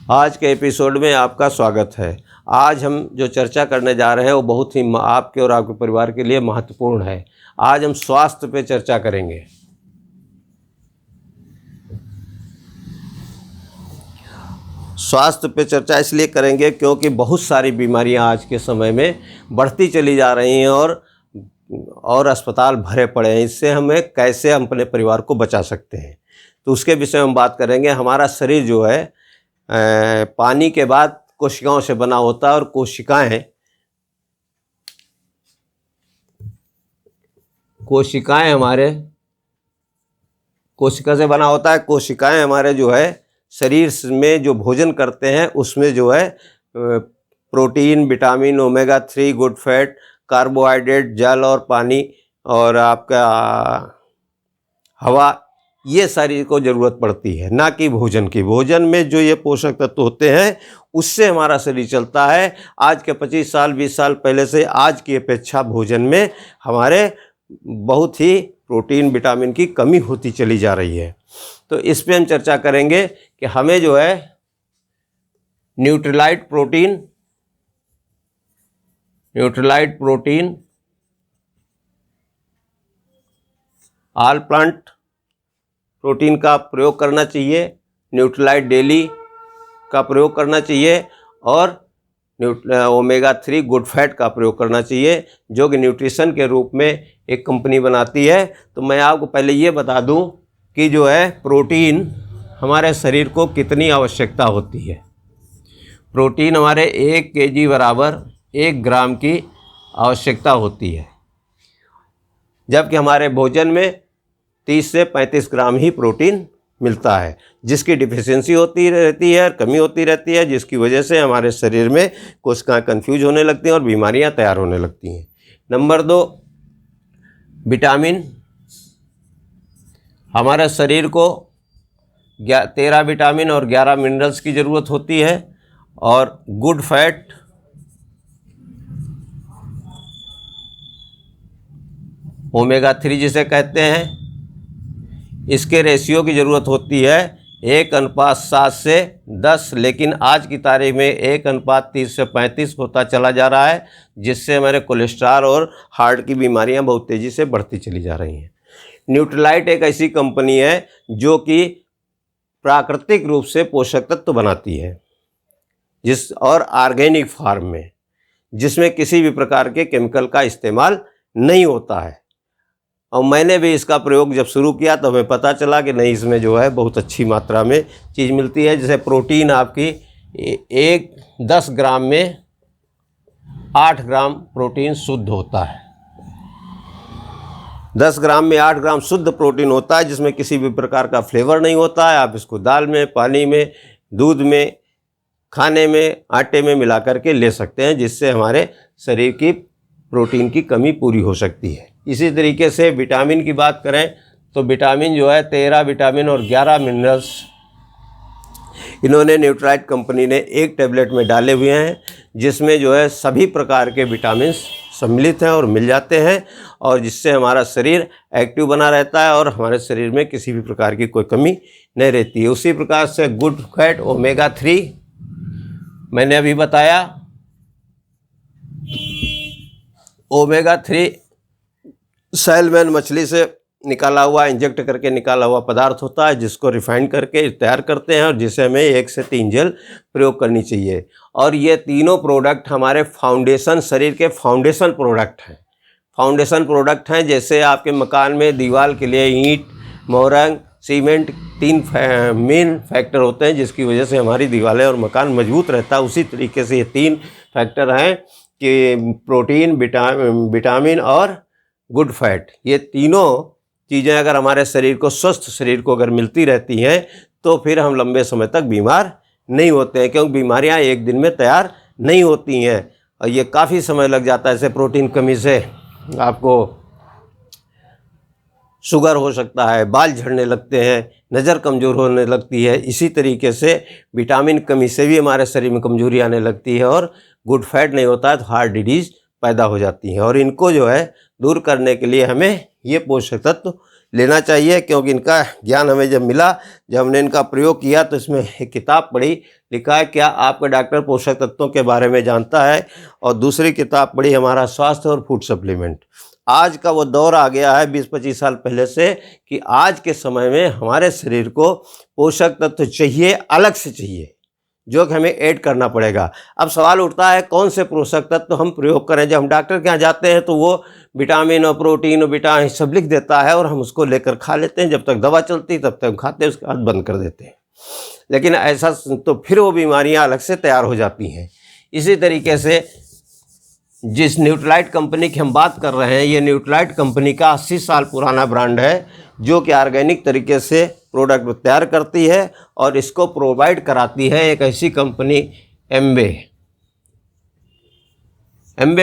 आज के एपिसोड में आपका स्वागत है। आज हम जो चर्चा करने जा रहे हैं वो बहुत ही आपके और आपके परिवार के लिए महत्वपूर्ण है। आज हम स्वास्थ्य पे चर्चा करेंगे। स्वास्थ्य पे चर्चा इसलिए करेंगे क्योंकि बहुत सारी बीमारियां आज के समय में बढ़ती चली जा रही हैं और अस्पताल भरे पड़े हैं। इससे हमें कैसे हम अपने परिवार को बचा सकते हैं, तो उसके विषय में हम बात करेंगे। हमारा शरीर जो है पानी के बाद कोशिकाओं से बना होता है और कोशिकाएं कोशिका से बना होता है। कोशिकाएं हमारे जो है शरीर में जो भोजन करते हैं उसमें जो है protein, vitamin, omega 3, good fat, carbohydrate, जल और पानी और आपका हवा, ये सारी को ज़रूरत पड़ती है, ना कि भोजन की। भोजन में जो ये पोषक तत्व होते हैं उससे हमारा शरीर चलता है। आज के 25 साल 20 साल पहले से आज की अपेक्षा भोजन में हमारे बहुत ही प्रोटीन, विटामिन की कमी होती चली जा रही है। तो इस पे हम चर्चा करेंगे कि हमें जो है Nutrilite protein, all plant protein का प्रयोग करना चाहिए, न्यूट्रीलाइट डेली का प्रयोग करना चाहिए और ओमेगा 3 गुड फैट का प्रयोग करना चाहिए, जो कि न्यूट्रिशन के रूप में एक कंपनी बनाती है। तो मैं आपको पहले ये बता दूं कि जो है प्रोटीन हमारे शरीर को कितनी आवश्यकता होती है। प्रोटीन हमारे 1 kg बराबर 1 ग्राम की आवश्यकता होती है, जबकि हमारे भोजन में 30 से 35 ग्राम ही प्रोटीन मिलता है, जिसकी डिफिशियंसी होती रहती है और कमी होती रहती है, जिसकी वजह से हमारे शरीर में कोशिकाएं कन्फ्यूज होने लगती हैं और बीमारियां तैयार होने लगती हैं। Number 2, vitamin. हमारे शरीर को 13 विटामिन और 11 मिनरल्स की ज़रूरत होती है और गुड फैट, ओमेगा 3 जिसे कहते हैं, इसके रेशियो की ज़रूरत होती है 1:7 से 10, लेकिन आज की तारीख में 1:30 से 35 होता चला जा रहा है, जिससे हमारे कोलेस्ट्रॉल और हार्ट की बीमारियां बहुत तेज़ी से बढ़ती चली जा रही हैं। न्यूट्रीलाइट एक ऐसी कंपनी है जो कि प्राकृतिक रूप से पोषक तत्व बनाती है और ऑर्गेनिक फार्म में, जिसमें किसी भी प्रकार के केमिकल का इस्तेमाल नहीं होता है। और मैंने भी इसका प्रयोग जब शुरू किया तो हमें पता चला कि नहीं, इसमें जो है बहुत अच्छी मात्रा में चीज़ मिलती है। जैसे प्रोटीन आपकी 10 ग्राम में 8 ग्राम प्रोटीन शुद्ध होता है। 10 ग्राम में 8 ग्राम शुद्ध प्रोटीन होता है, जिसमें किसी भी प्रकार का फ्लेवर नहीं होता है। आप इसको दाल में, पानी में, दूध में, खाने में, आटे में मिला करके ले सकते हैं, जिससे हमारे शरीर की प्रोटीन की कमी पूरी हो सकती है। इसी तरीके से विटामिन की बात करें तो विटामिन जो है 13 विटामिन और 11 मिनरल्स इन्होंने न्यूट्रीलाइट कंपनी ने एक टैबलेट में डाले हुए हैं, जिसमें जो है सभी प्रकार के विटामिन सम्मिलित हैं और मिल जाते हैं, और जिससे हमारा शरीर एक्टिव बना रहता है और हमारे शरीर में किसी भी प्रकार की कोई कमी नहीं रहती है। उसी प्रकार से गुड फैट, ओमेगा 3 मैंने अभी बताया। ओमेगा 3 सैलमन मछली से निकाला हुआ, इंजेक्ट करके निकाला हुआ पदार्थ होता है, जिसको रिफाइन करके तैयार करते हैं और जिसे हमें 1 से 3 जेल प्रयोग करनी चाहिए। और ये तीनों प्रोडक्ट हमारे फाउंडेशन, शरीर के फाउंडेशन प्रोडक्ट हैं। जैसे आपके मकान में दीवार के लिए ईंट, मोरंग, सीमेंट 3 मेन फैक्टर होते हैं, जिसकी वजह से हमारी दीवारें और मकान मजबूत रहता है। उसी तरीके से ये 3 फैक्टर हैं कि प्रोटीन, विटामिन और गुड फैट। ये तीनों चीज़ें अगर हमारे शरीर को, स्वस्थ शरीर को अगर मिलती रहती हैं तो फिर हम लंबे समय तक बीमार नहीं होते हैं, क्योंकि बीमारियां एक दिन में तैयार नहीं होती हैं और ये काफ़ी समय लग जाता है। जैसे प्रोटीन कमी से आपको शुगर हो सकता है, बाल झड़ने लगते हैं, नज़र कमज़ोर होने लगती है। इसी तरीके से विटामिन कमी से भी हमारे शरीर में कमजोरी आने लगती है और गुड फैट नहीं होता है तो हार्ट डिजीज़ पैदा हो जाती हैं। और इनको जो है दूर करने के लिए हमें ये पोषक तत्व लेना चाहिए, क्योंकि इनका ज्ञान हमें जब मिला, जब हमने इनका प्रयोग किया तो इसमें एक किताब पढ़ी, लिखा है क्या आपका डॉक्टर पोषक तत्वों के बारे में जानता है, और दूसरी किताब पढ़ी हमारा स्वास्थ्य और फूड सप्लीमेंट। आज का वो दौर आ गया है 20-25 साल पहले से कि आज के समय में हमारे शरीर को पोषक तत्व चाहिए, अलग से चाहिए, जो कि हमें ऐड करना पड़ेगा। अब सवाल उठता है कौन से पोषक तत्व हम प्रयोग करें। जब हम डॉक्टर के यहाँ जाते हैं तो वो विटामिन और प्रोटीन और विटामिन सब लिख देता है और हम उसको लेकर खा लेते हैं, जब तक दवा चलती तब तक हम खाते हैं, उसके बाद बंद कर देते हैं। लेकिन ऐसा तो फिर वो बीमारियां अलग से तैयार हो जाती हैं। इसी तरीके से जिस न्यूट्रालाइट कंपनी की हम बात कर रहे हैं, ये न्यूट्रालाइट कंपनी का 80 साल पुराना ब्रांड है, जो कि ऑर्गेनिक तरीके से प्रोडक्ट तैयार करती है और इसको प्रोवाइड कराती है एक ऐसी कंपनी एम्बे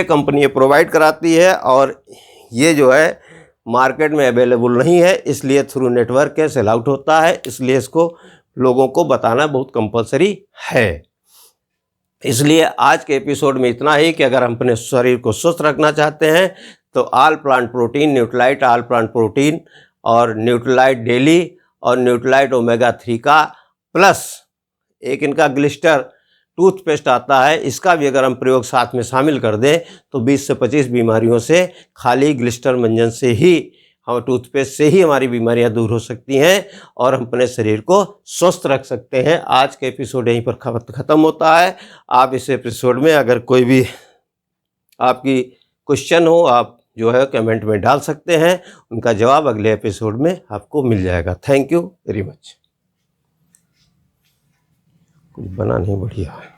कंपनी प्रोवाइड कराती है। और ये जो है मार्केट में अवेलेबल नहीं है, इसलिए थ्रू नेटवर्क के सेल आउट होता है, इसलिए इसको लोगों को बताना बहुत कंपलसरी है। इसलिए आज के एपिसोड में इतना ही कि अगर हम अपने शरीर को स्वस्थ रखना चाहते हैं तो all plant protein, Nutrilite all plant protein और न्यूट्रालाइट डेली और न्यूट्रालाइट ओमेगा 3 का प्लस एक इनका ग्लिस्टर टूथपेस्ट आता है, इसका भी अगर हम प्रयोग साथ में शामिल कर दें तो 20 से 25 बीमारियों से खाली ग्लिस्टर मंजन से ही, हम टूथपेस्ट से ही हमारी बीमारियां दूर हो सकती हैं और हम अपने शरीर को स्वस्थ रख सकते हैं। आज का एपिसोड यहीं पर ख़त्म होता है। आप इस एपिसोड में अगर कोई भी आपकी क्वेश्चन हो, आप जो है कमेंट में डाल सकते हैं, उनका जवाब अगले एपिसोड में आपको मिल जाएगा। Thank you very much. कुछ बना नहीं, बढ़िया है।